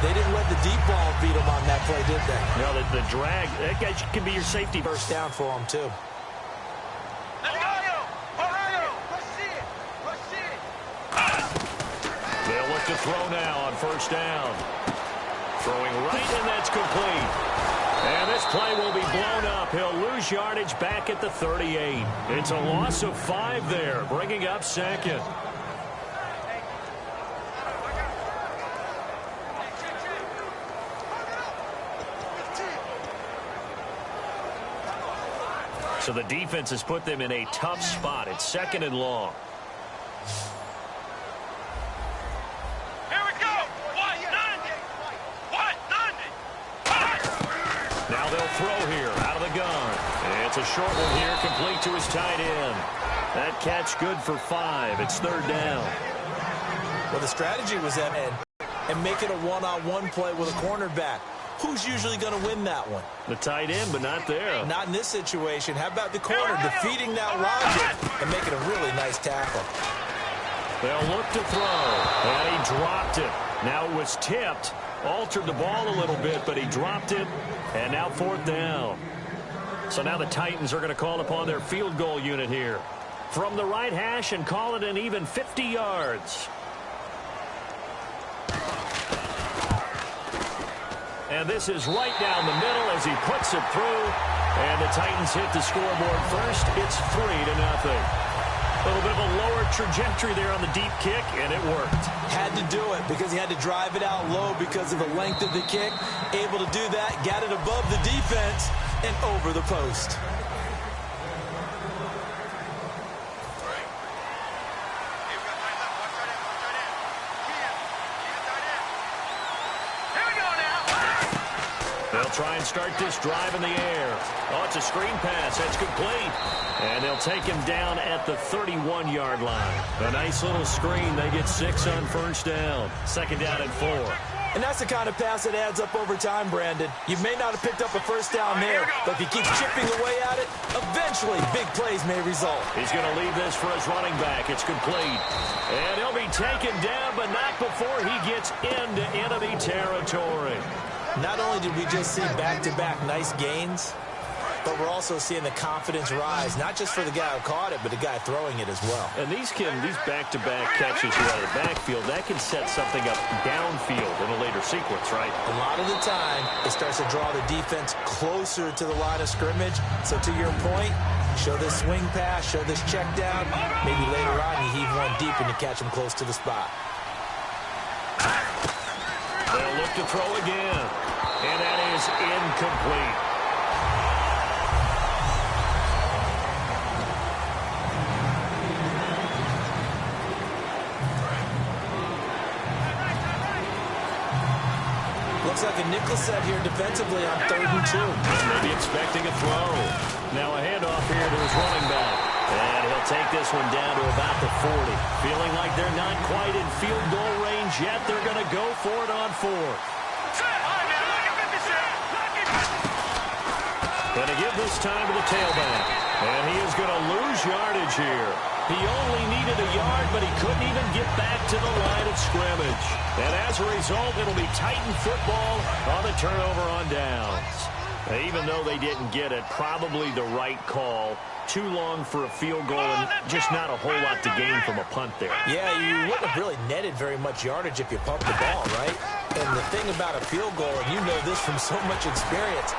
They didn't let the deep ball beat them on that play, did they? No, the drag, that guy can be your safety. First down for them, too. They'll look to throw now on first down. Throwing right, and that's complete. And this play will be blown up. He'll lose yardage back at the 38. It's a loss of 5 there, bringing up second. So the defense has put them in a tough spot. It's 2nd and long. Here we go. Now they'll throw here out of the gun. And it's a short one here, complete to his tight end. That catch good for 5. It's 3rd down. Well, the strategy was that and make it a one-on-one play with a cornerback. Who's usually going to win that one? The tight end, but not there. Not in this situation. How about the corner defeating that logic and making a really nice tackle? They'll look to throw, and he dropped it. Now it was tipped, altered the ball a little bit, but he dropped it, and now 4th down. So now the Titans are going to call upon their field goal unit here. From the right hash and call it an even 50 yards. And this is right down the middle as he puts it through. And the Titans hit the scoreboard first. It's 3-0. A little bit of a lower trajectory there on the deep kick, and it worked. Had to do it because he had to drive it out low because of the length of the kick. Able to do that, got it above the defense and over the post. They'll try and start this drive in the air. Oh, it's a screen pass. That's complete. And they'll take him down at the 31-yard line. A nice little screen. They get 6 on first down. 2nd down and 4. And that's the kind of pass that adds up over time, Brandon. You may not have picked up a first down there, but if he keeps chipping away at it, eventually big plays may result. He's going to leave this for his running back. It's complete. And he'll be taken down, but not before he gets into enemy territory. Not only did we just see back-to-back nice gains, but we're also seeing the confidence rise, not just for the guy who caught it, but the guy throwing it as well. And these back-to-back catches here out of the backfield, that can set something up downfield in a later sequence, right? A lot of the time, it starts to draw the defense closer to the line of scrimmage. So to your point, show this swing pass, show this check down. Maybe later on you heave one deep and you catch him close to the spot. They'll look to throw again. And that is incomplete. Looks like a nickel set here defensively on 3rd and 2. Maybe expecting a throw. Now a handoff here to his running back. And he'll take this one down to about the 40. Feeling like they're not quite in field goal range yet. They're going to go for it on 4th. Going to give this time to the tailback. And he is going to lose yardage here. He only needed a yard, but he couldn't even get back to the line of scrimmage. And as a result, it'll be Titan football on the turnover on downs. Even though they didn't get it, probably the right call. Too long for a field goal and just not a whole lot to gain from a punt there. Yeah, you wouldn't have really netted very much yardage if you pumped the ball, right? And the thing about a field goal, and you know this from so much experience,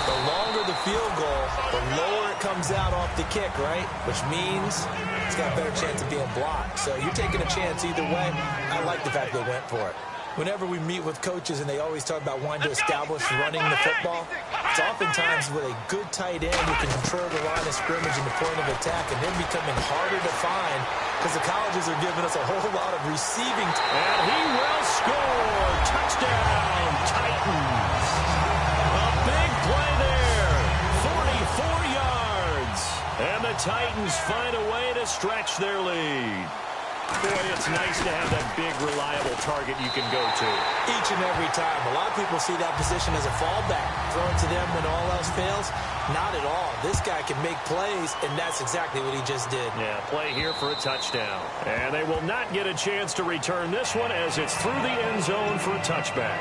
the longer the field goal, the lower it comes out off the kick, right? Which means it's got a better chance of being blocked. So you're taking a chance either way. I like the fact they went for it. Whenever we meet with coaches and they always talk about wanting to establish running the football, it's oftentimes with a good tight end who can control the line of scrimmage and the point of attack, and they're becoming harder to find because the colleges are giving us a whole lot of receiving. And he will score. Touchdown, Titans. A big play there. 44 yards. And the Titans find a way to stretch their lead. Boy, it's nice to have that big, reliable target you can go to. Each and every time. A lot of people see that position as a fallback. Throw it to them when all else fails. Not at all. This guy can make plays, and that's exactly what he just did. Yeah, play here for a touchdown. And they will not get a chance to return this one as it's through the end zone for a touchback.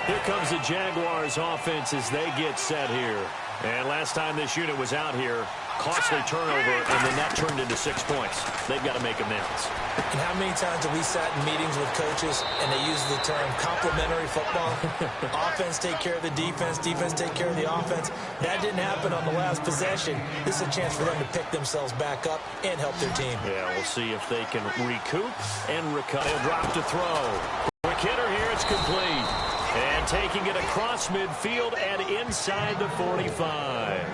Here comes the Jaguars offense as they get set here. And last time this unit was out here, costly turnover, and then that turned into 6 points. They've got to make amends. And how many times have we sat in meetings with coaches and they use the term complementary football? Offense take care of the defense, defense take care of the offense. That didn't happen on the last possession. This is a chance for them to pick themselves back up and help their team. Yeah, we'll see if they can recoup and recover. They'll drop to throw. Quick hitter here, it's complete. And taking it across midfield and inside the 45.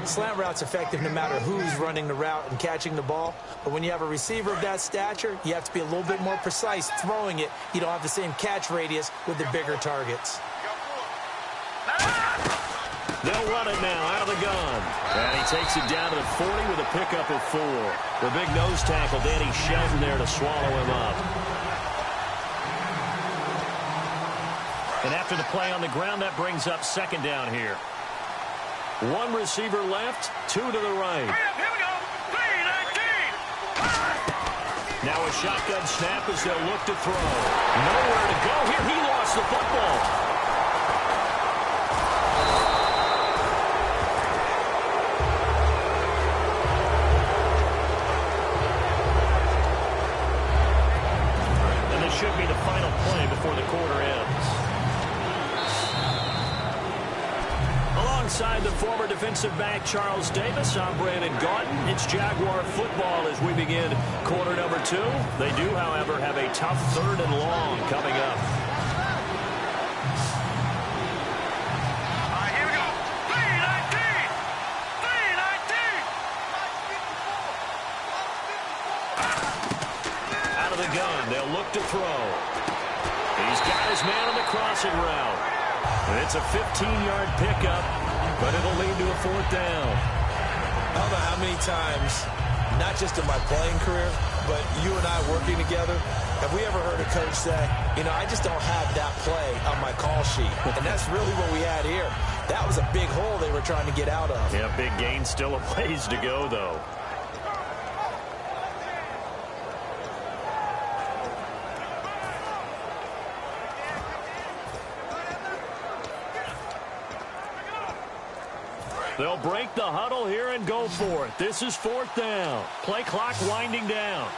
Slant route's effective no matter who's running the route and catching the ball. But when you have a receiver of that stature, you have to be a little bit more precise throwing it. You don't have the same catch radius with the bigger targets. They'll run it now out of the gun. And he takes it down to the 40 with a pickup of 4. The big nose tackle, Danny Shelton, there to swallow him up. And after the play on the ground, that brings up second down here. 1 receiver left, 2 to the right. Here we go. 3-19. Now a shotgun snap as they'll look to throw. Nowhere to go here. He lost the football. And this should be the final play before the quarter ends. Alongside the former defensive back Charles Davis, I'm Brandon Gaudin. It's Jaguar football as we begin quarter number 2. They do, however, have a tough 3rd and long coming up. All right, here we go. 3-19. 3-19. Out of the gun, they'll look to throw. He's got his man on the crossing route. And it's a 15-yard pickup, but it'll lead to a 4th down. I don't know how many times, not just in my playing career, but you and I working together, have we ever heard a coach say, you know, I just don't have that play on my call sheet. And that's really what we had here. That was a big hole they were trying to get out of. Yeah, big gain, still a ways to go, though. They'll break the huddle here and go for it. This is 4th down. Play clock winding down.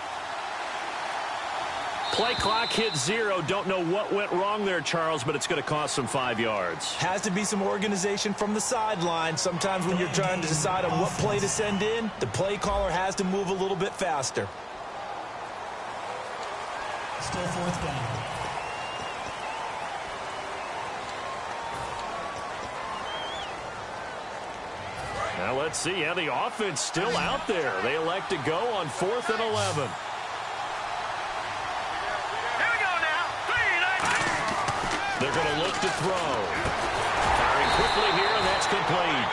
Play clock hit 0. Don't know what went wrong there, Charles, but it's going to cost them 5 yards. Has to be some organization from the sideline. Sometimes when you're trying to decide on what play to send in, the play caller has to move a little bit faster. Still 4th down. Now let's see. Yeah, the offense still out there. They elect to go on 4th and 11. Here we go now. 3-19. They're going to look to throw. Firing quickly here, and that's complete.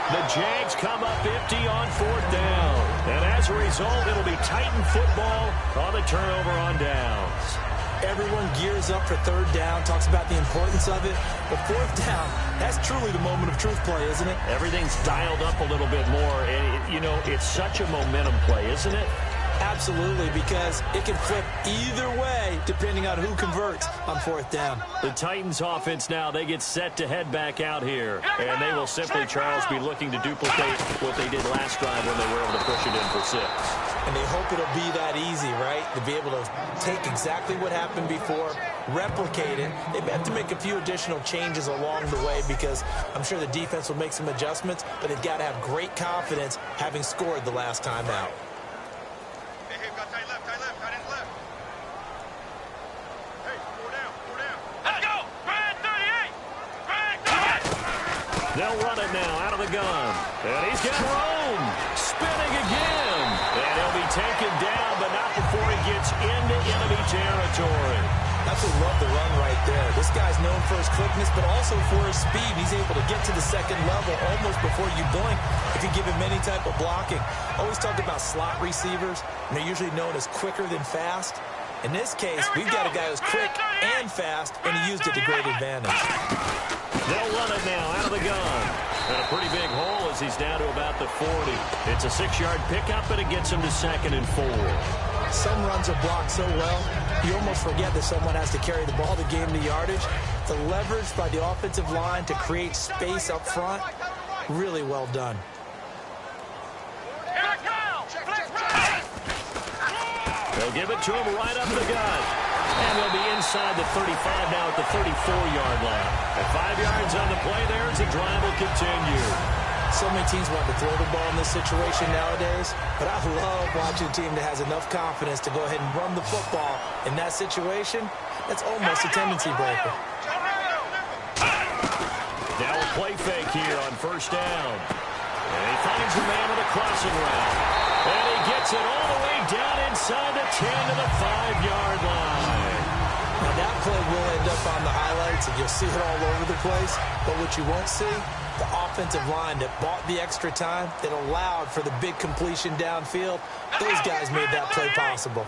The Jags come up empty on 4th down. And as a result, it'll be Titan football on the turnover on downs. Everyone gears up for 3rd down, talks about the importance of it. But 4th down, that's truly the moment of truth play, isn't it? Everything's dialed up a little bit more. And, you know, it's such a momentum play, isn't it? Absolutely, because it can flip either way depending on who converts on 4th down. The Titans offense now, they get set to head back out here. And they will simply, Charles, be looking to duplicate what they did last drive when they were able to push it in for 6. And they hope it'll be that easy, right? To be able to take exactly what happened before, replicate it. They have to make a few additional changes along the way because I'm sure the defense will make some adjustments, but they've got to have great confidence having scored the last time out. Hey, got tight left, tight in left. Hey, 4 down. Let's go. Brad 38. Brad 38. They'll run it now out of the gun. And he's got room. Spinning again. And he'll be taken down, but not before he gets into enemy territory. Absolutely love the run right there. This guy's known for his quickness, but also for his speed. He's able to get to the second level almost before you blink if you give him any type of blocking. Always talk about slot receivers, and they're usually known as quicker than fast. In this case, we've got a guy who's quick and fast, and he used it to great advantage. They'll run it now out of the gun. And a pretty big hole as he's down to about the 40. It's a 6-yard pickup, but it gets him to 2nd and 4. Some runs are blocked so well, you almost forget that someone has to carry the ball to gain the yardage. The leverage by the offensive line to create space up front, really well done. They'll give it to him right up the gut. And they'll be inside the 35 now at the 34-yard line. At 5 yards on the play there as the drive will continue. So many teams want to throw the ball in this situation nowadays, but I love watching a team that has enough confidence to go ahead and run the football. In that situation, that's almost a tendency breaker. Now a play fake here on first down. And he finds a man with a crossing route. And he gets it all the way down inside the 10 to the 5-yard line. Now that play will end up on the highlights, and you'll see it all over the place. But what you won't see, the offensive line that bought the extra time, that allowed for the big completion downfield, those guys made that play possible.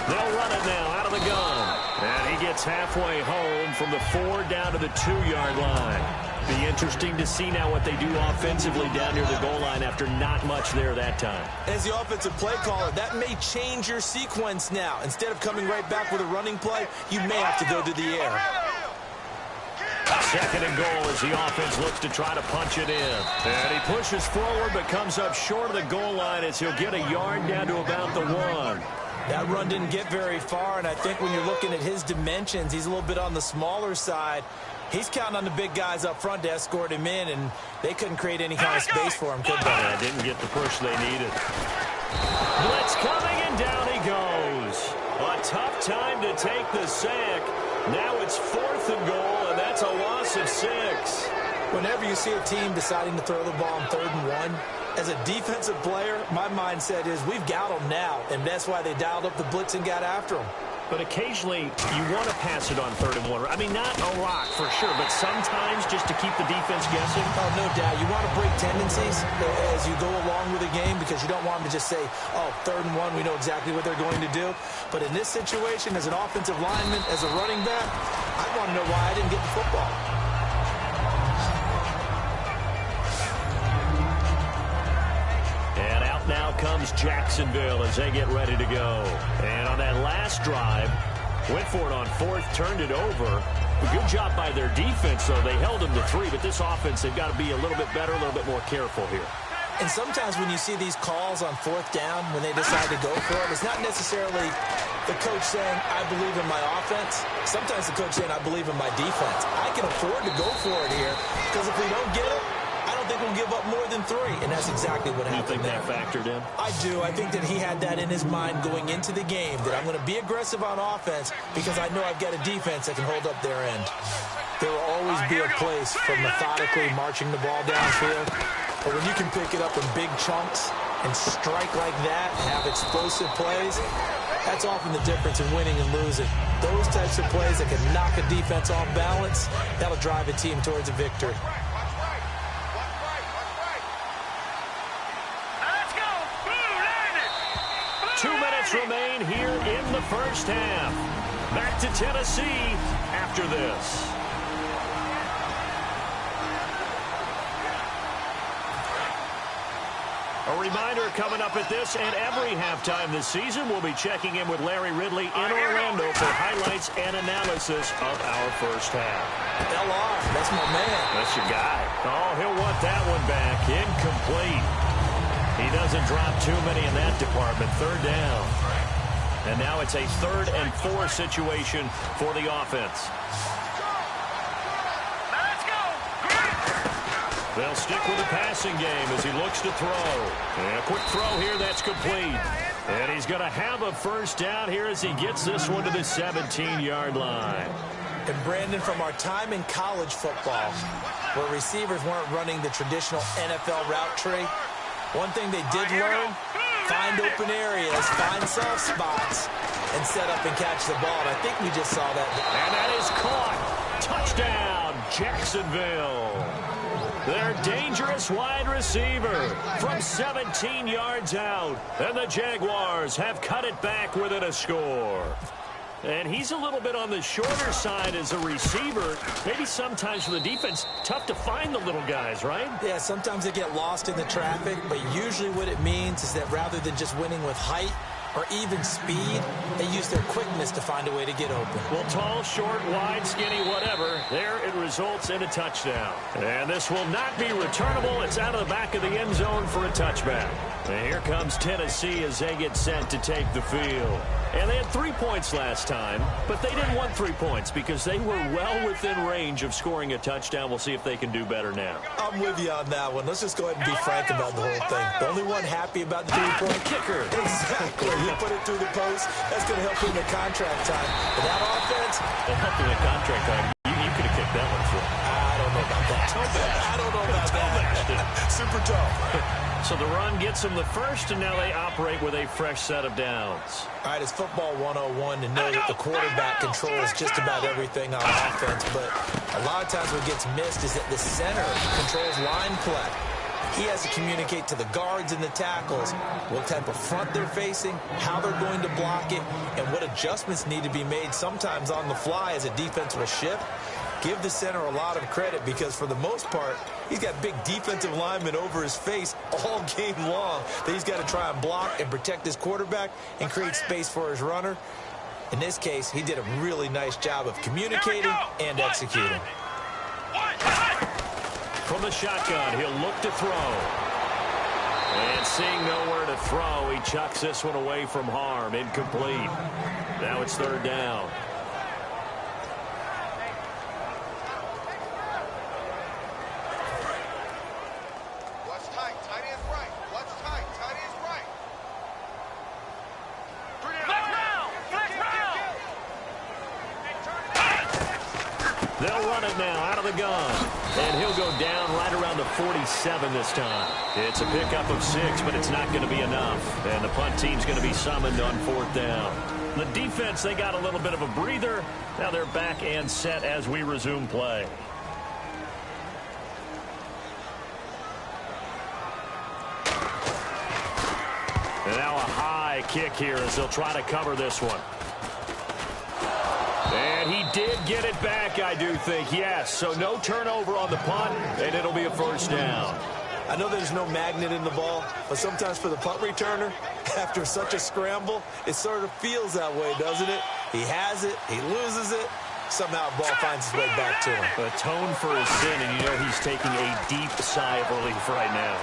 They'll run it now out of the gun. And he gets halfway home from the 4 down to the 2-yard line. Be interesting to see now what they do offensively down near the goal line after not much there that time. As the offensive play caller, that may change your sequence now. Instead of coming right back with a running play, you may have to go to the air. Second and goal as the offense looks to try to punch it in. And he pushes forward but comes up short of the goal line as he'll get a yard down to about the 1. That run didn't get very far, and I think when you're looking at his dimensions, he's a little bit on the smaller side. He's counting on the big guys up front to escort him in, and they couldn't create any kind of space for him, could they? Yeah, didn't get the push they needed. Blitz coming, and down he goes. A tough time to take the sack. Now it's 4th and goal, and that's a loss of 6. Whenever you see a team deciding to throw the ball on 3rd and 1, as a defensive player, my mindset is we've got them now, and that's why they dialed up the blitz and got after them. But occasionally, you want to pass it on 3rd and 1. I mean, not a lot for sure, but sometimes just to keep the defense guessing. Oh, no doubt. You want to break tendencies as you go along with the game because you don't want them to just say, oh, 3rd and 1, we know exactly what they're going to do. But in this situation, as an offensive lineman, as a running back, I want to know why I didn't get the football. And out now comes Jacksonville as they get ready to go. And on that last drive, went for it on 4th, turned it over. A good job by their defense, though. They held them to 3, but this offense, they've got to be a little bit better, a little bit more careful here. And sometimes when you see these calls on 4th down, when they decide to go for it, it's not necessarily the coach saying, I believe in my offense. Sometimes the coach saying, I believe in my defense. I can afford to go for it here because if we don't get it, I don't think we'll give up more than 3, and that's exactly what happened there. You think that factored in? I do. I think that he had that in his mind going into the game, that I'm going to be aggressive on offense because I know I've got a defense that can hold up their end. There will always be a place for methodically marching the ball downfield, but when you can pick it up in big chunks and strike like that and have explosive plays, that's often the difference in winning and losing. Those types of plays that can knock a defense off balance, that'll drive a team towards a victory. 2 minutes remain here in the first half. Back to Tennessee after this. A reminder coming up at this and every halftime this season, we'll be checking in with Larry Ridley in Orlando for highlights and analysis of our first half. LR, that's my man. That's your guy. Oh, he'll want that one back. Incomplete. He doesn't drop too many in that department. 3rd down. And now it's a 3rd and 4 situation for the offense. They'll stick with the passing game as he looks to throw. And a quick throw here that's complete. And he's going to have a first down here as he gets this one to the 17-yard line. And Brandon, from our time in college football, where receivers weren't running the traditional NFL route tree, one thing they did learn, find open areas, find soft spots, and set up and catch the ball. And I think we just saw that. And that is caught. Touchdown, Jacksonville. Their dangerous wide receiver from 17 yards out. And the Jaguars have cut it back within a score. And he's a little bit on the shorter side as a receiver. Maybe sometimes for the defense, tough to find the little guys, right? Yeah, sometimes they get lost in the traffic, but usually what it means is that rather than just winning with height, or even speed, they use their quickness to find a way to get open. Well, tall, short, wide, skinny, whatever, there it results in a touchdown. And this will not be returnable. It's out of the back of the end zone for a touchback. And here comes Tennessee as they get set to take the field. And they had 3 points last time, but they didn't want 3 points because they were well within range of scoring a touchdown. We'll see if they can do better now. I'm with you on that one. Let's just go ahead and be frank about the whole thing. The only one happy about the 3-point kicker. Exactly. He put it through the post. That's going to help him in contract time. But that offense, it helped him in contract time. You could have kicked that one for him. I don't know about that. I don't know about that. Super tough. So the run gets them the first, and now they operate with a fresh set of downs. All right, it's football 101 to know that the quarterback controls just about everything on offense, but a lot of times what gets missed is that the center controls line play. He has to communicate to the guards and the tackles what type of front they're facing, how they're going to block it, and what adjustments need to be made sometimes on the fly as a defense will shift. Give the center a lot of credit because for the most part, he's got big defensive linemen over his face all game long that he's got to try and block and protect his quarterback and create space for his runner. In this case, he did a really nice job of communicating and executing. From the shotgun, he'll look to throw. And seeing nowhere to throw, he chucks this one away from harm. Incomplete. Now it's third down. They'll run it now out of the gun. And he'll go down right around the 47 this time. It's a pickup of 6, but it's not going to be enough. And the punt team's going to be summoned on fourth down. The defense, they got a little bit of a breather. Now they're back and set as we resume play. And now a high kick here as they'll try to cover this one. And he did get it back, I do think, yes. So no turnover on the punt, and it'll be a first down. I know there's no magnet in the ball, but sometimes for the punt returner, after such a scramble, it sort of feels that way, doesn't it? He has it, he loses it, somehow the ball finds its way back to him. Atone for his sin, and you know he's taking a deep sigh of relief right now.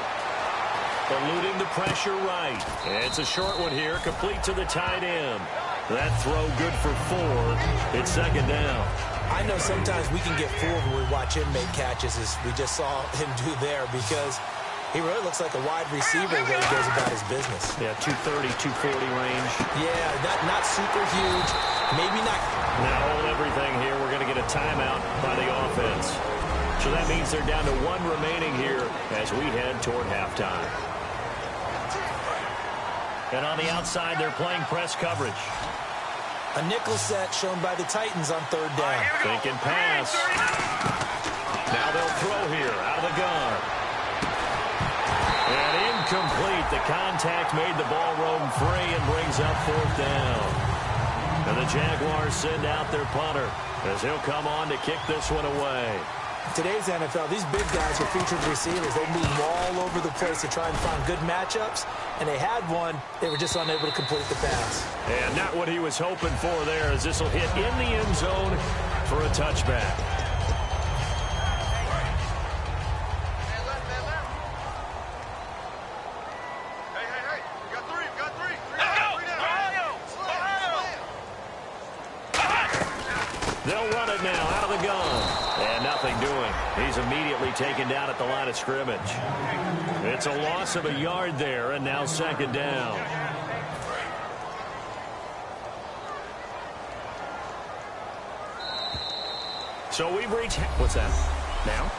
Eluding the pressure right. It's a short one here, complete to the tight end. That throw good for 4. It's second down. I know sometimes we can get fooled when we watch him make catches, as we just saw him do there, because he really looks like a wide receiver the way he goes about his business. Yeah, 230, 240 range. Yeah, not super huge. Maybe not. Now hold everything here. We're going to get a timeout by the offense. So that means they're down to 1 remaining here as we head toward halftime. And on the outside, they're playing press coverage. A nickel set shown by the Titans on third down. Thinking pass. Now they'll throw here out of the gun. And incomplete. The contact made the ball roam free and brings up fourth down. And the Jaguars send out their punter as he'll come on to kick this one away. Today's NFL, these big guys are featured receivers. They move all over the place to try and find good matchups, and they had one. They were just unable to complete the pass. And not what he was hoping for there, as this will hit in the end zone for a touchback. They'll run it now out of the gun. And nothing doing. He's immediately taken down at the line of scrimmage. It's a loss of a yard there, and now second down. So we've reached... What's that? Now?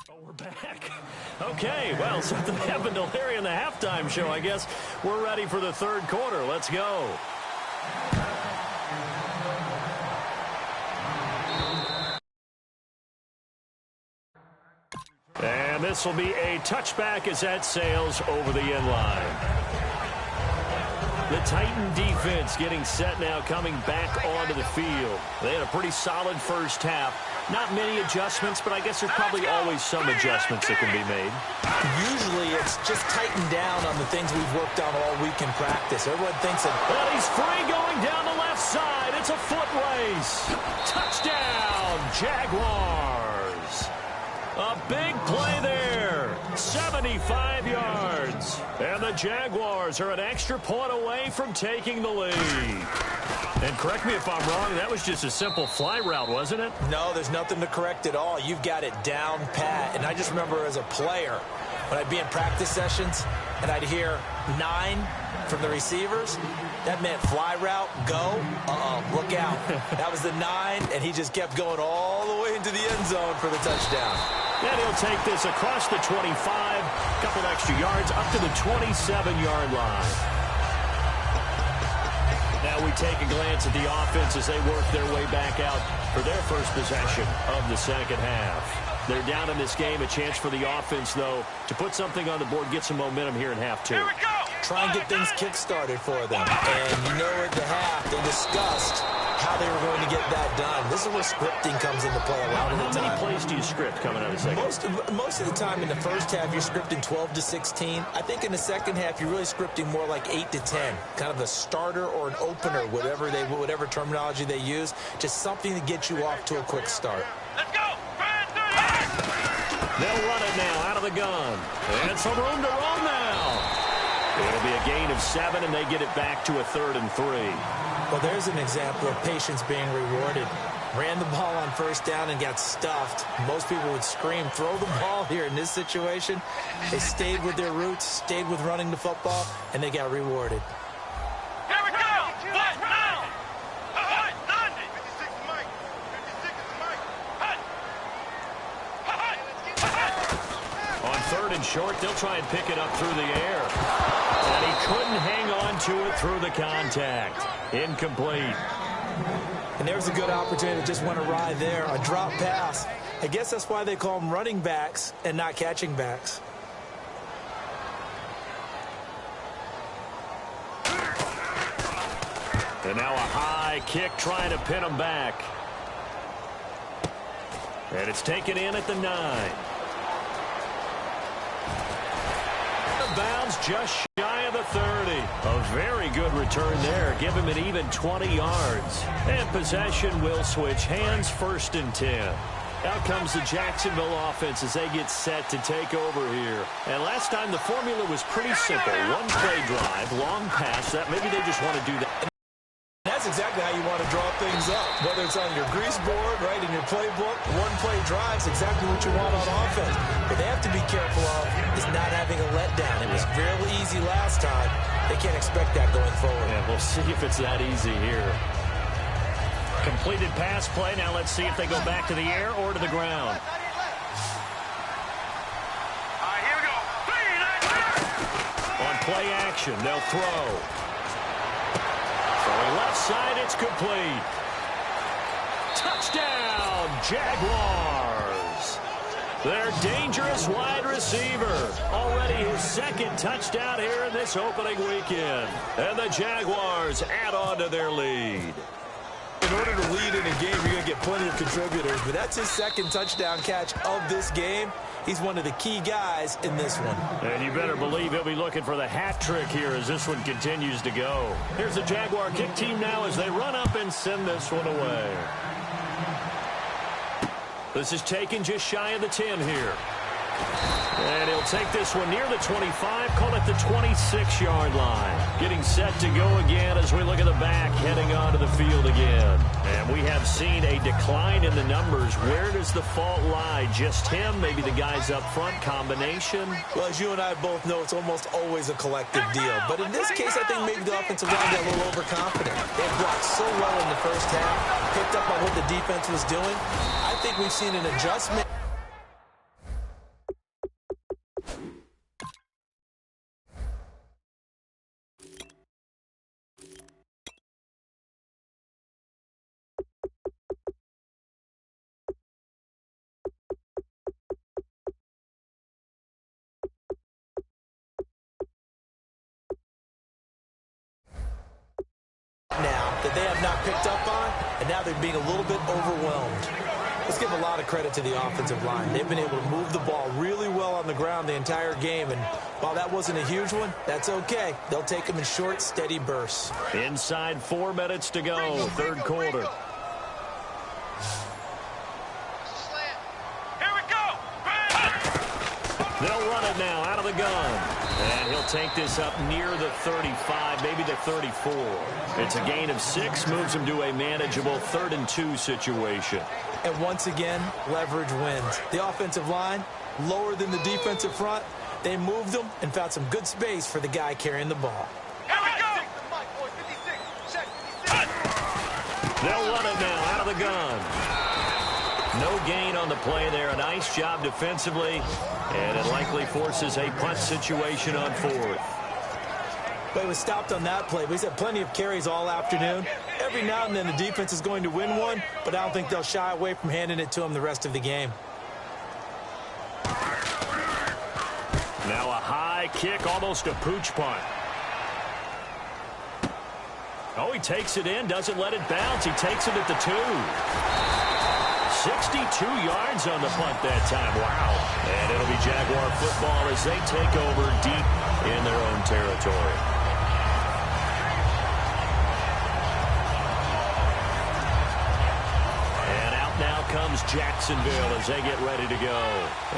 We're back. Okay, well, something happened to Larry in the halftime show, I guess. We're ready for the third quarter. Let's go. And this will be a touchback as that sails over the end line. The Titan defense getting set now, coming back onto the field. They had a pretty solid first half. Not many adjustments, but I guess there's probably always some adjustments that can be made. Usually it's just tighten down on the things we've worked on all week in practice. Everyone thinks that... Well, he's free going down the left side. It's a foot race. Touchdown, Jaguars. A big play there. 75 yards. And the Jaguars are an extra point away from taking the lead. And correct me if I'm wrong, that was just a simple fly route, wasn't it? No, there's nothing to correct at all. You've got it down pat. And I just remember as a player, when I'd be in practice sessions and I'd hear 9 from the receivers, that meant fly route, go, look out. That was the 9, and he just kept going all the way into the end zone for the touchdown. And he'll take this across the 25, a couple extra yards, up to the 27-yard line. Now we take a glance at the offense as they work their way back out for their first possession of the second half. They're down in this game. A chance for the offense, though, to put something on the board, get some momentum here in half 2. Here we go. Try and get things kick-started for them. And you know at the half, they discussed how they were going to get that done. This is where scripting comes into play a lot of the time. How many plays do you script coming out of the second? Most of the time in the first half, you're scripting 12 to 16. I think in the second half, you're really scripting more like 8 to 10. Kind of a starter or an opener, whatever terminology they use. Just something to get you off to a quick start. Let's go. They'll run it now out of the gun. And some room to roam now. It'll be a gain of 7, and they get it back to a 3rd and 3. Well, there's an example of patience being rewarded. Ran the ball on first down and got stuffed. Most people would scream, throw the ball here in this situation. They stayed with their roots, stayed with running the football, and they got rewarded. Here we go. What now? Hut, 90. 56 is Mike. 56 is Mike. Hut. On 3rd and short, they'll try and pick it up through the air. And he couldn't hang on to it through the contact. Incomplete. And there's a good opportunity that just went awry there. A drop pass. I guess that's why they call them running backs and not catching backs. And now a high kick trying to pin him back. And it's taken in at the 9. Bounds just shy of the 30. A very good return there. Give him an even 20 yards. And possession will switch hands, 1st and 10. Out comes the Jacksonville offense as they get set to take over here. And last time the formula was pretty simple. One play drive, long pass. That maybe they just want to do that. That's exactly how you want to draw things up. Whether it's on your grease board, right, in your playbook, one-play drives, exactly what you want on offense. What they have to be careful of is not having a letdown. It was real easy last time. They can't expect that going forward. Yeah, we'll see if it's that easy here. Completed pass play. Now let's see if they go back to the air or to the ground. All right, here we go. On play action, they'll throw. Left side, it's complete. Touchdown, Jaguars. Their dangerous wide receiver. Already his 2nd touchdown here in this opening weekend. And the Jaguars add on to their lead. In order to lead in a game, you're going to get plenty of contributors, but that's his 2nd touchdown catch of this game. He's one of the key guys in this one. And you better believe he'll be looking for the hat trick here as this one continues to go. Here's the Jaguar kick team now as they run up and send this one away. This is taken just shy of the 10 here. And he'll take this one near the 25, call it the 26-yard line. Getting set to go again as we look at the back, heading onto the field again. And we have seen a decline in the numbers. Where does the fault lie? Just him? Maybe the guys up front? Combination? Well, as you and I both know, it's almost always a collective deal. But in this case, I think maybe the offensive line got a little overconfident. They blocked so well in the first half, picked up on what the defense was doing. I think we've seen an adjustment. that they have not picked up on, and now they're being a little bit overwhelmed. Let's give a lot of credit to the offensive line. They've been able to move the ball really well on the ground the entire game, and while that wasn't a huge one, that's okay. They'll take them in short, steady bursts. Inside 4 minutes to go, third quarter. They'll run it now out of the gun. And he'll take this up near the 35, maybe the 34. It's a gain of 6, moves him to a manageable 3rd and 2 situation. And once again, leverage wins. The offensive line, lower than the defensive front. They moved them and found some good space for the guy carrying the ball. Here we go! They'll run it now out of the gun. No gain on the play there. A nice job defensively. And it likely forces a punt situation on 4th. But he was stopped on that play. But he's had plenty of carries all afternoon. Every now and then the defense is going to win one, but I don't think they'll shy away from handing it to him the rest of the game. Now a high kick, almost a pooch punt. Oh, he takes it in, doesn't let it bounce. He takes it at the 2. 62 yards on the punt that time. Wow. And it'll be Jaguar football as they take over deep in their own territory. And out now comes Jacksonville as they get ready to go.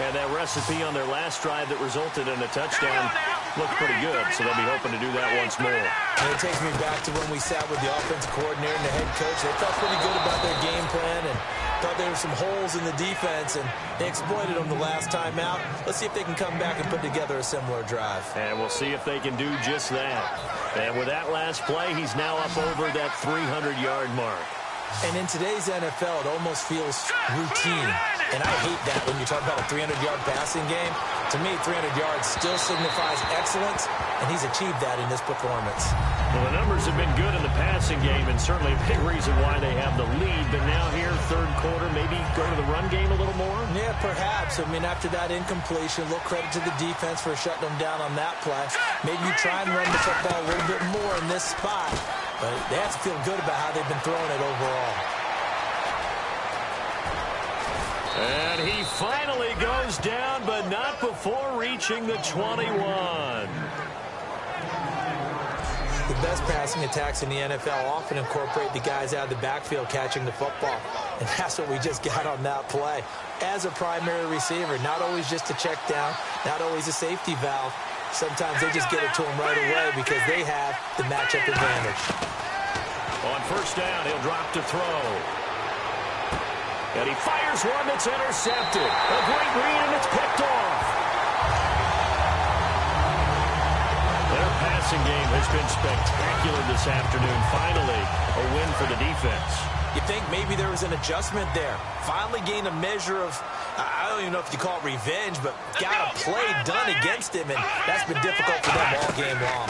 And that recipe on their last drive that resulted in a touchdown looked pretty good, so they'll be hoping to do that once more. And it takes me back to when we sat with the offensive coordinator and the head coach. They felt pretty good about their game plan and thought there were some holes in the defense, and they exploited them the last time out. Let's see if they can come back and put together a similar drive. And we'll see if they can do just that. And with that last play, he's now up over that 300-yard mark. And in today's NFL, it almost feels routine. And I hate that when you talk about a 300-yard passing game. To me, 300 yards still signifies excellence, and he's achieved that in this performance. Well, the numbers have been good in the passing game, and certainly a big reason why they have the lead. But now here, third quarter, maybe go to the run game a little more? Yeah, perhaps. I mean, after that incompletion, a little credit to the defense for shutting them down on that play. Maybe you try and run the football a little bit more in this spot. But they have to feel good about how they've been throwing it overall. And he finally goes down, but not before reaching the 21. The best passing attacks in the NFL often incorporate the guys out of the backfield catching the football. And that's what we just got on that play. As a primary receiver, not always just a check down, not always a safety valve. Sometimes they just get it to him right away because they have the matchup advantage. On first down, he'll drop to throw. And he fires one that's intercepted. A great read, and it's picked off. Their passing game has been spectacular this afternoon. Finally, a win for the defense. You think maybe there was an adjustment there. Finally gained a measure of, I don't even know if you call it revenge, but got a play done against him, and that's been difficult for them all game long.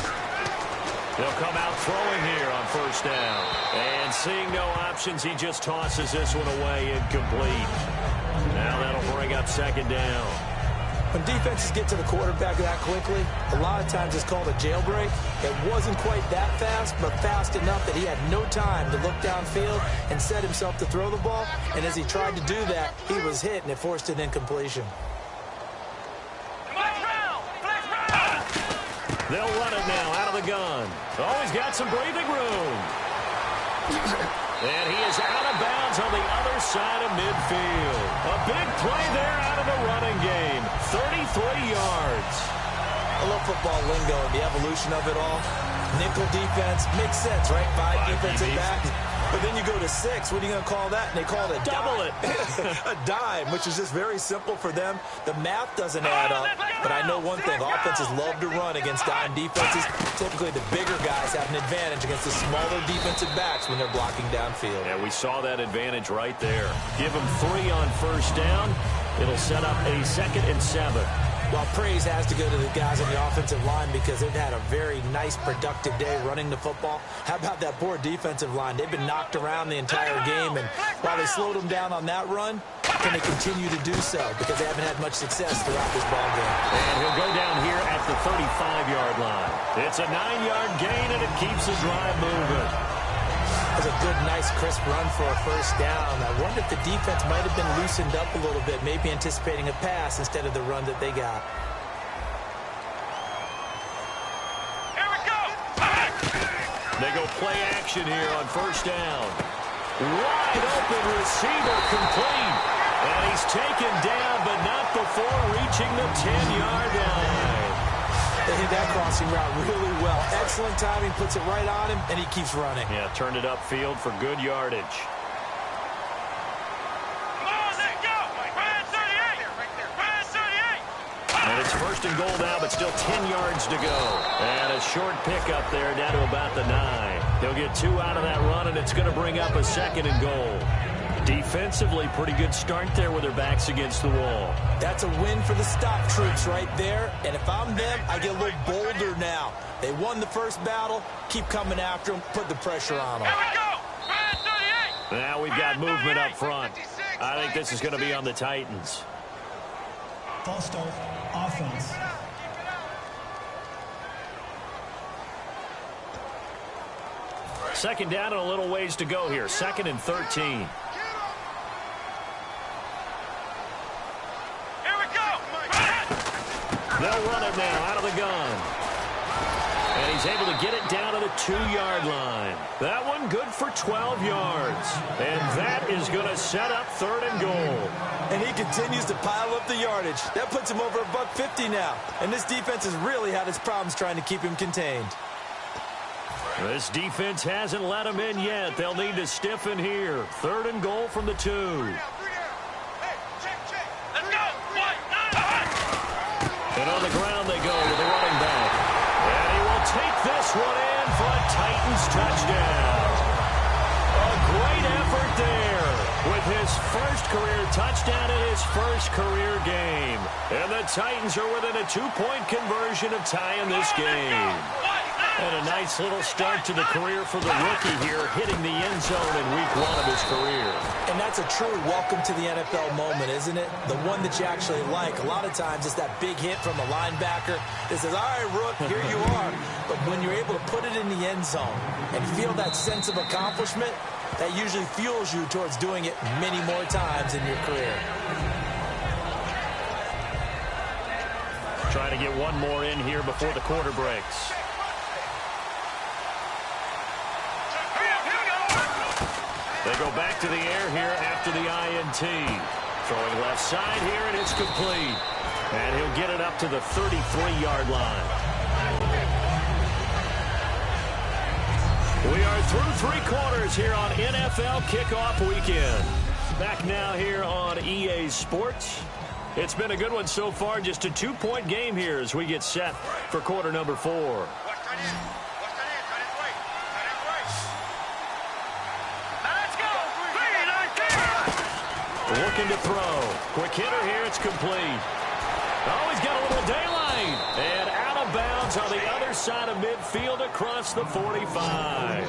They'll come out throwing here on first down. And seeing no options, he just tosses this one away, incomplete. Now that'll bring up second down. When defenses get to the quarterback that quickly, a lot of times it's called a jailbreak. It wasn't quite that fast, but fast enough that he had no time to look downfield and set himself to throw the ball. And as he tried to do that, he was hit, and it forced an incompletion. They'll run it now out of the gun. Oh, he's got some breathing room. And he is out of bounds on the other side of midfield. A big play there out of the running game. 33 yards. I love football lingo and the evolution of it all. Nickel defense makes sense, right? Five defensive backs. But then you go to 6. What are you going to call that? And they call it a double dime. A dime, which is just very simple for them. The math doesn't add up. But I know one thing. Offenses love to run against dime defenses. Typically, the bigger guys have an advantage against the smaller defensive backs when they're blocking downfield. Yeah, we saw that advantage right there. Give them 3 on first down. It'll set up a 2nd and 7. Well, praise has to go to the guys on the offensive line because they've had a very nice, productive day running the football. How about that poor defensive line? They've been knocked around the entire game, and while they slowed them down on that run, can they continue to do so? Because they haven't had much success throughout this ball game. And he'll go down here at the 35-yard line. It's a 9-yard gain, and it keeps the drive moving. a nice crisp run for a first down. I wonder if the defense might have been loosened up a little bit, maybe anticipating a pass instead of the run that they got. Here we go. They go play action here on first down. Wide open receiver complete. And he's taken down, but not before reaching the 10-yard line. They hit that crossing route really well. Excellent timing, puts it right on him, and he keeps running. Yeah, turned it upfield for good yardage. Come on, let's go. Red 38. Red 38. And it's first and goal now, but still 10 yards to go. And a short pickup there down to about the 9. He'll get 2 out of that run, and it's going to bring up a second and goal. Defensively, pretty good start there with their backs against the wall. That's a win for the stop troops right there. And if I'm them, I get a little bolder now. They won the first battle. Keep coming after them. Put the pressure on them. Here we go. Red 38. Now we've got movement up front. I think this is going to be on the Titans. False start. Offense. Second down and a little ways to go here. 2nd and 13. They'll run it now out of the gun. And he's able to get it down to the 2-yard line. That one good for 12 yards. And that is going to set up 3rd and goal. And he continues to pile up the yardage. That puts him over $150 now. And this defense has really had its problems trying to keep him contained. This defense hasn't let him in yet. They'll need to stiffen here. 3rd and goal from the 2. And on the ground they go with the running back. And he will take this one in for a Titans touchdown. A great effort there with his first career touchdown in his first career game. And the Titans are within a 2-point conversion of tying this game. And a nice little start to the career for the rookie here, hitting the end zone in week 1 of his career. And that's a true welcome to the NFL moment, isn't it? The one that you actually like. A lot of times it's that big hit from a linebacker that says, all right, Rook, here you are. But when you're able to put it in the end zone and feel that sense of accomplishment, that usually fuels you towards doing it many more times in your career. Try to get one more in here before the quarter breaks. They go back to the air here after the INT. Throwing left side here, and it's complete. And he'll get it up to the 33-yard line. We are through 3 quarters here on NFL Kickoff Weekend. Back now here on EA Sports. It's been a good one so far. Just a 2-point game here as we get set for quarter number 4. Looking to throw. Quick hitter here. It's complete. Oh, he's got a little daylight. And out of bounds on the other side of midfield across the 45.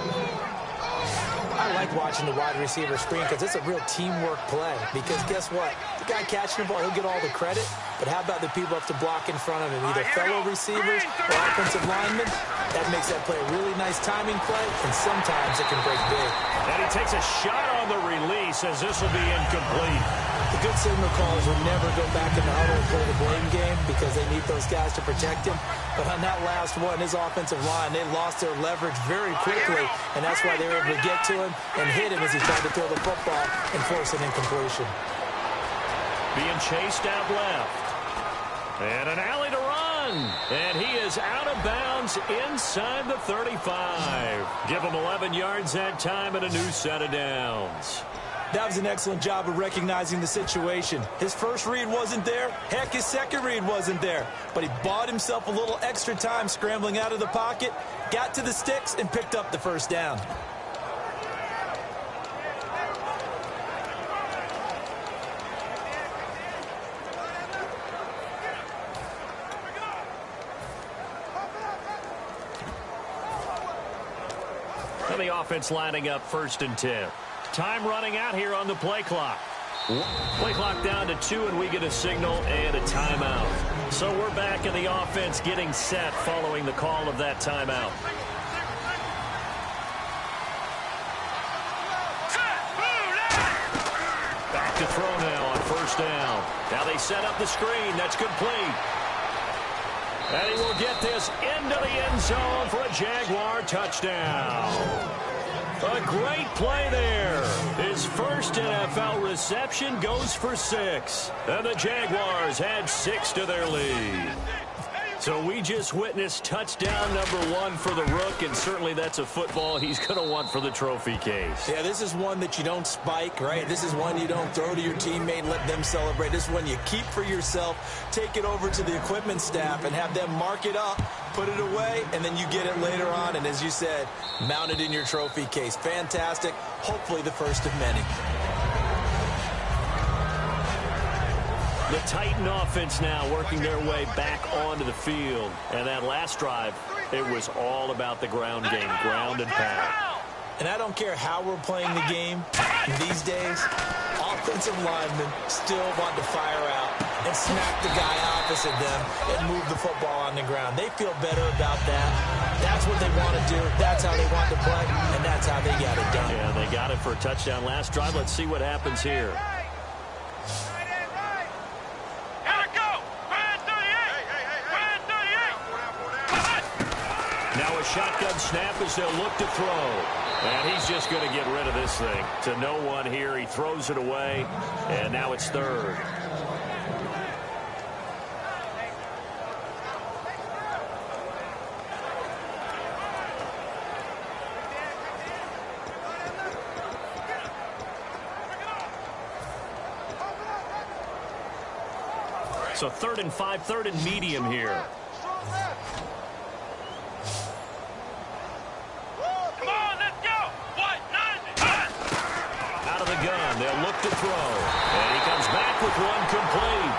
I like watching the wide receiver screen because it's a real teamwork play. Because guess what? The guy catching the ball, he'll get all the credit. But how about the people up to block in front of him? Either fellow receivers or offensive linemen. That makes that play a really nice timing play. And sometimes it can break big. And he takes a shot on the release as this will be incomplete. The good signal callers will never go back in the huddle and play the blame game because they need those guys to protect him. But on that last one, his offensive line, they lost their leverage very quickly, and that's why they were able to get to him and hit him as he tried to throw the football and force an incompletion. Being chased out left. And an alley to run. And he is out of bounds inside the 35. Give him 11 yards that time and a new set of downs. That was an excellent job of recognizing the situation. His first read wasn't there. Heck, his second read wasn't there. But he bought himself a little extra time scrambling out of the pocket, got to the sticks, and picked up the first down. And the offense lining up 1st and 10. Time running out here on the play clock. Play clock down to 2, and we get a signal and a timeout. So we're back in the offense getting set following the call of that timeout. to throw now on first down. Now they set up the screen. That's complete. And he will get this into the end zone for a Jaguar touchdown. A great play there. His first NFL reception goes for 6. And the Jaguars add 6 to their lead. So we just witnessed touchdown number 1 for the Rook, and certainly that's a football he's going to want for the trophy case. Yeah, this is one that you don't spike, right? This is one you don't throw to your teammate and let them celebrate. This is one you keep for yourself, take it over to the equipment staff, and have them mark it up, put it away, and then you get it later on, and as you said, mount it in your trophy case. Fantastic. Hopefully the first of many. The Titan offense now working their way back onto the field. And that last drive, it was all about the ground game, ground and pound. And I don't care how we're playing the game these days, offensive linemen still want to fire out and smack the guy opposite them and move the football on the ground. They feel better about that. That's what they want to do. That's how they want to play, and that's how they got it done. Yeah, they got it for a touchdown last drive. Let's see what happens here. Shotgun snap as they'll look to throw. And he's just going to get rid of this thing. To no one here. He throws it away. And now it's third. So 3rd and 5, 3rd and medium here. They'll look to throw. And he comes back with one complete.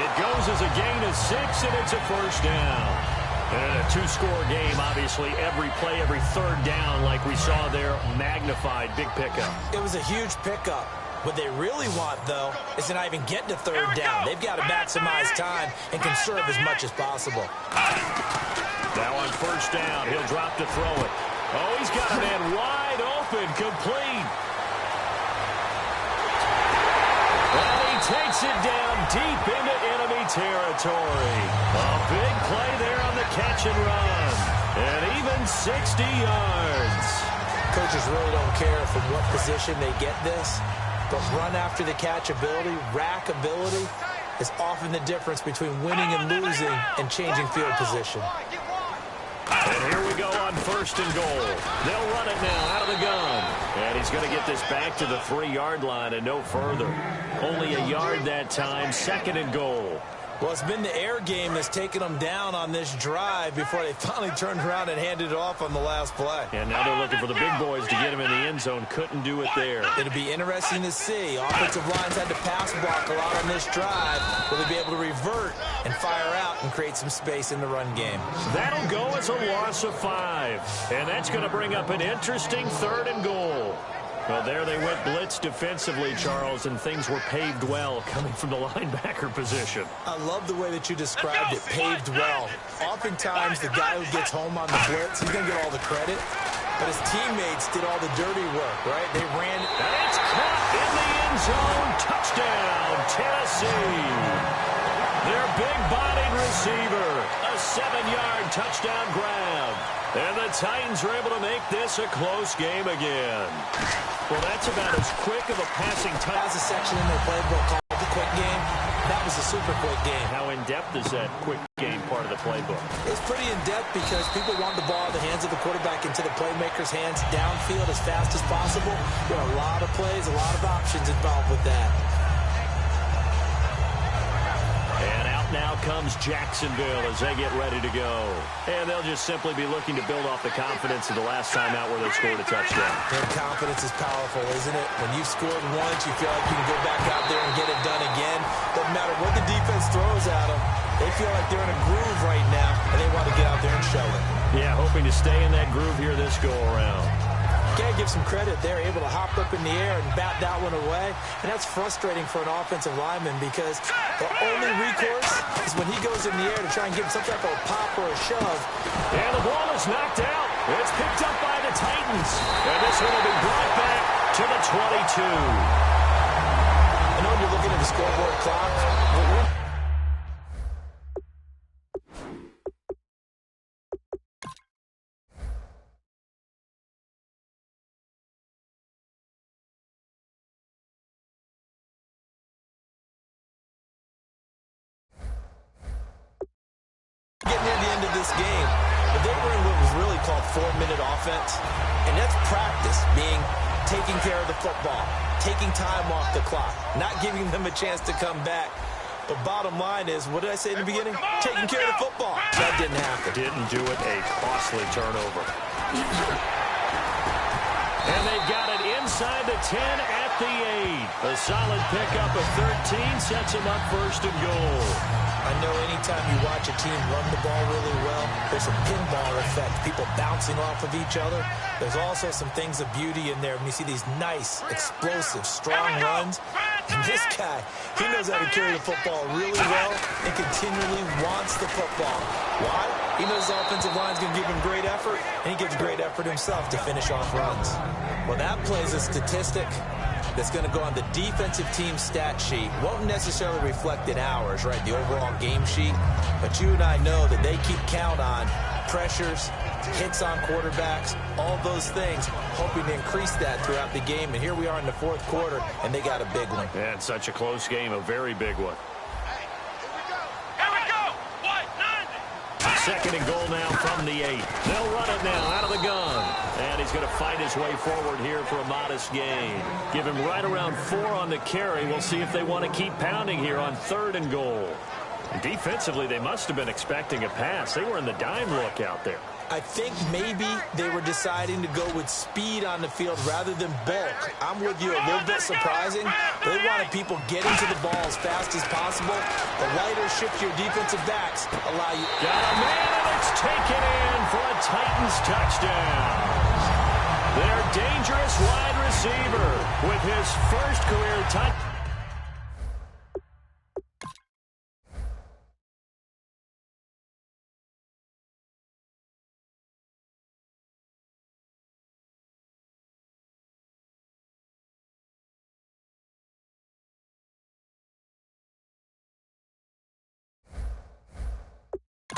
It goes as a gain of 6, and it's a first down. And a 2-score game, obviously, every play, every third down, like we saw there, magnified, big pickup. It was a huge pickup. What they really want, though, is to not even get to third down. They've got to maximize time and conserve as much as possible. Now on first down, he'll drop to throw it. Oh, he's got a man wide open, complete. And he takes it down deep into enemy territory. A big play there on the catch and run. And even 60 yards. Coaches really don't care from what position they get this, but run after the catch ability, rack ability, is often the difference between winning and losing and changing field position. And here we go on first and goal. They'll run it now out of the gun. And he's going to get this back to the 3-yard line and no further. Only a yard that time, 2nd and goal. Well, it's been the air game that's taken them down on this drive before they finally turned around and handed it off on the last play. And now they're looking for the big boys to get him in the end zone. Couldn't do it there. It'll be interesting to see. Offensive lines had to pass block a lot on this drive. Will they be able to revert and fire out and create some space in the run game? That'll go as a loss of 5. And that's going to bring up an interesting 3rd and goal. Well, there they went blitz defensively, Charles, and things were paved well coming from the linebacker position. I love the way that you described it, paved well. Oftentimes, the guy who gets home on the blitz, he's going to get all the credit, but his teammates did all the dirty work, right? They ran. And it's caught in the end zone. Touchdown, Tennessee. Their big-bodied receiver, a 7-yard touchdown grab. And the Titans are able to make this a close game again. Well, that's about as quick of a passing time. That was a section in their playbook called the quick game. That was a super quick game. How in-depth is that quick game part of the playbook? It's pretty in-depth because people want the ball in the hands of the quarterback into the playmaker's hands downfield as fast as possible. There are a lot of plays, a lot of options involved with that. And out now comes Jacksonville as they get ready to go. And they'll just simply be looking to build off the confidence of the last time out where they scored a touchdown. And confidence is powerful, isn't it? When you've scored once, you feel like you can go back out there and get it done again. Doesn't matter what the defense throws at them. They feel like they're in a groove right now, and they want to get out there and show it. Yeah, hoping to stay in that groove here this go-around. Gotta give some credit. They're able to hop up in the air and bat that one away. And that's frustrating for an offensive lineman because the only recourse is when he goes in the air to try and give some type of a pop or a shove. And the ball is knocked out. It's picked up by the Titans. And this one will be brought back to the 22. And scoreboard clock. Getting near the end of this game, but they were in what was really called 4-minute offense, and that's practice, being taking care of the football, taking time off the clock, not giving them a chance to come back. But bottom line is, what did I say in the beginning? Taking care of the football. That didn't happen. Didn't do it. A costly turnover. And they've got it inside the 10 at the 8. A solid pickup of 13 sets them up first and goal. I know anytime you watch a team run the ball really well, there's a pinball effect, people bouncing off of each other. There's also some things of beauty in there when you see these nice, explosive, strong runs. And this guy, he knows how to carry the football really well and continually wants the football. Why? He knows his offensive line's going to give him great effort, and he gives great effort himself to finish off runs. Well, that plays a statistic that's going to go on the defensive team stat sheet. Won't necessarily reflect in ours, right, the overall game sheet. But you and I know that they keep count on pressures, hits on quarterbacks, all those things, hoping to increase that throughout the game. And here we are in the fourth quarter, and they got a big one. And such a close game, a very big one. Second and goal now from the 8. They'll run it now out of the gun. And he's going to fight his way forward here for a modest gain. Give him right around 4 on the carry. We'll see if they want to keep pounding here on 3rd and goal. Defensively, they must have been expecting a pass. They were in the dime look out there. I think maybe they were deciding to go with speed on the field rather than bulk. I'm with you, a little bit surprising. They wanted people getting to the ball as fast as possible. The lighter, shiftier defensive backs allow you. Got a man, and it's taken in for a Titans touchdown. Their dangerous wide receiver with his first career touchdown.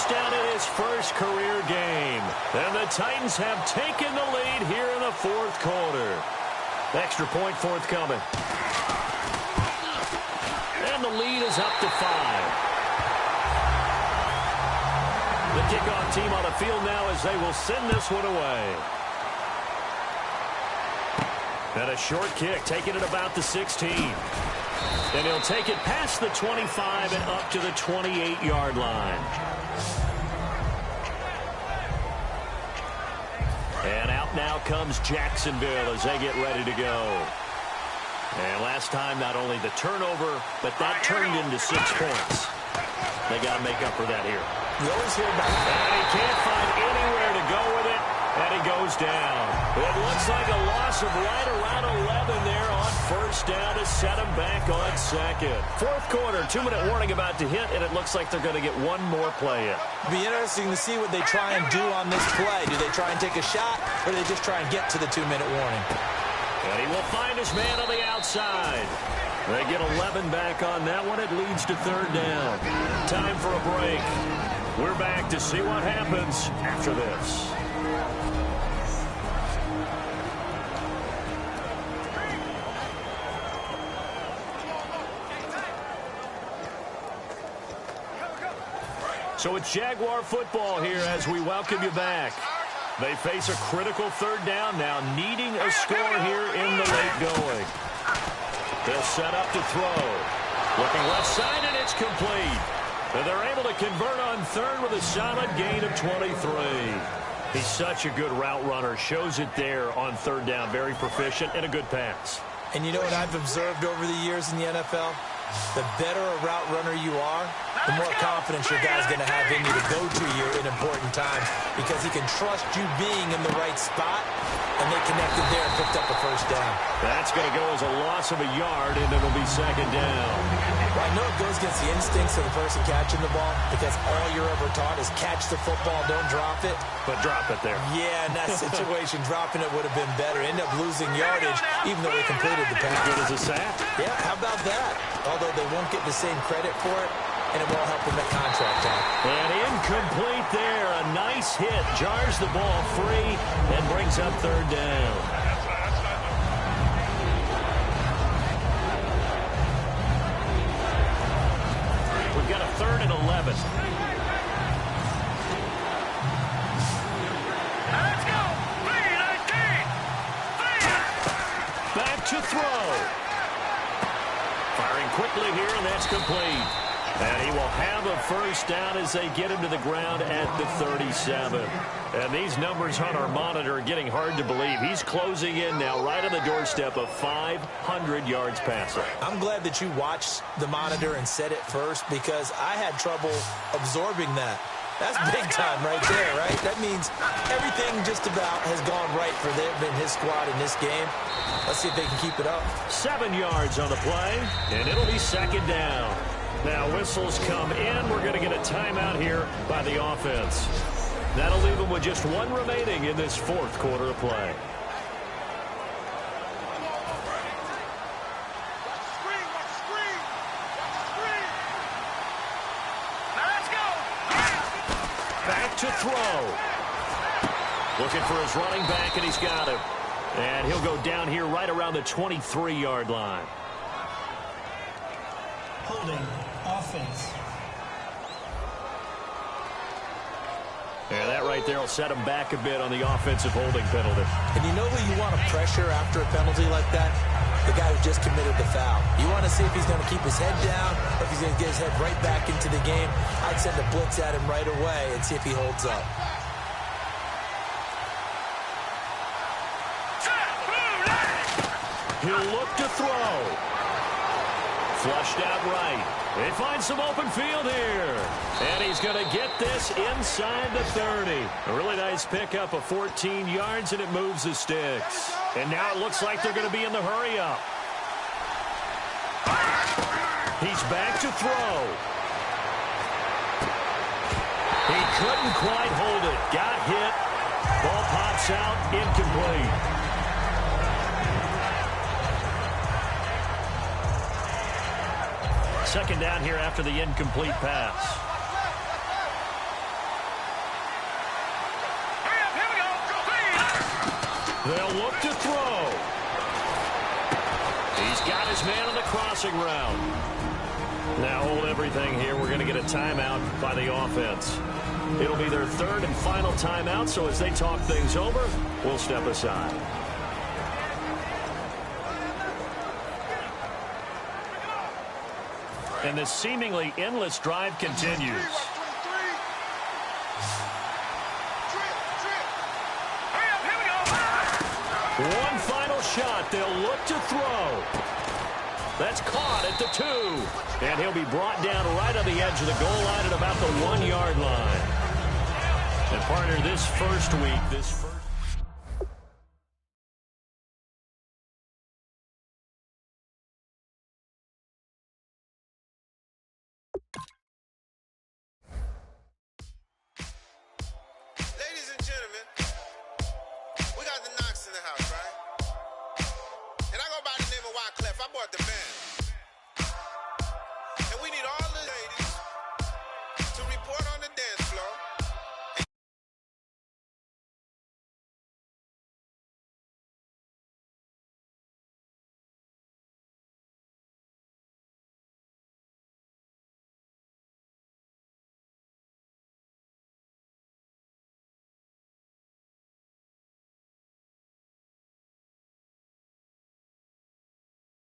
Down in his first career game. And the Titans have taken the lead here in the fourth quarter. Extra point forthcoming. And the lead is up to 5. The kickoff team on the field now as they will send this one away. And a short kick, taking it about the 16. And he'll take it past the 25 and up to the 28-yard line. And out now comes Jacksonville as they get ready to go. And last time, not only the turnover, but that turned into 6 points. They got to make up for that here. You always hear about that. And he can't find anywhere to go with it, and he goes down. It looks like a loss of right around 11 there on first down to set him back on second. Fourth quarter, 2-minute warning about to hit, and it looks like they're going to get one more play in. It'll be interesting to see what they try and do on this play. Do they try and take a shot, or do they just try and get to the 2-minute warning? And he will find his man on the outside. They get 11 back on that one. It leads to 3rd down. Time for a break. We're back to see what happens after this. So it's Jaguar football here as we welcome you back. They face a critical 3rd down now, needing a score here in the late going. They'll set up to throw. Looking left side, and it's complete. And they're able to convert on 3rd with a solid gain of 23. He's such a good route runner. Shows it there on 3rd down. Very proficient and a good pass. And you know what I've observed over the years in the NFL? The better a route runner you are, the more confidence your guy's going to have in you to go to you in important times because he can trust you being in the right spot, and they connected there and picked up a first down. That's going to go as a loss of a yard, and it'll be second down. Well, I know it goes against the instincts of the person catching the ball because all you're ever taught is catch the football, don't drop it. But drop it there. Yeah, in that situation, dropping it would have been better. End up losing yardage, even though they completed the pass. Good as a sack. Yeah, how about that? Although they won't get the same credit for it, and it won't help them at contract time. And incomplete there. A nice hit. Jars the ball free and brings up third down. We've got a 3rd and 11. Let's go. 3-19. Back to throw. Firing quickly here, and that's complete. And he will have a first down as they get him to the ground at the 37. And these numbers on our monitor are getting hard to believe. He's closing in now right on the doorstep of 500 yards passing. I'm glad that you watched the monitor and said it first because I had trouble absorbing that. That's big time right there, right? That means everything just about has gone right for them and his squad in this game. Let's see if they can keep it up. 7 yards on the play, and it'll be second down. Now whistles come in. We're going to get a timeout here by the offense. That'll leave them with just 1 remaining in this 4th quarter of play. Let's go. Back to throw. Looking for his running back, and he's got him. And he'll go down here right around the 23-yard line. Holding. Offense. And that right there will set him back a bit on the offensive holding penalty. And you know who you want to pressure after a penalty like that? The guy who just committed the foul. You want to see if he's going to keep his head down or if he's going to get his head right back into the game. I'd send a blitz at him right away and see if he holds up. He'll look to throw. Flushed out right. They find some open field here. And he's going to get this inside the 30. A really nice pickup of 14 yards, and it moves the sticks. And now it looks like they're going to be in the hurry-up. He's back to throw. He couldn't quite hold it. Got hit. Ball pops out. Incomplete. Second down here after the incomplete pass. They'll look to throw. He's got his man on the crossing route. Now hold everything here. We're going to get a timeout by the offense. It'll be their 3rd and final timeout, so as they talk things over, we'll step aside. And this seemingly endless drive continues. One final shot. They'll look to throw. That's caught at the 2. And he'll be brought down right on the edge of the goal line at about the 1-yard line. And partner, this first week, Ladies and gentlemen, we got the Knox in the house, right? And I go by the name of Wyclef. I brought the band.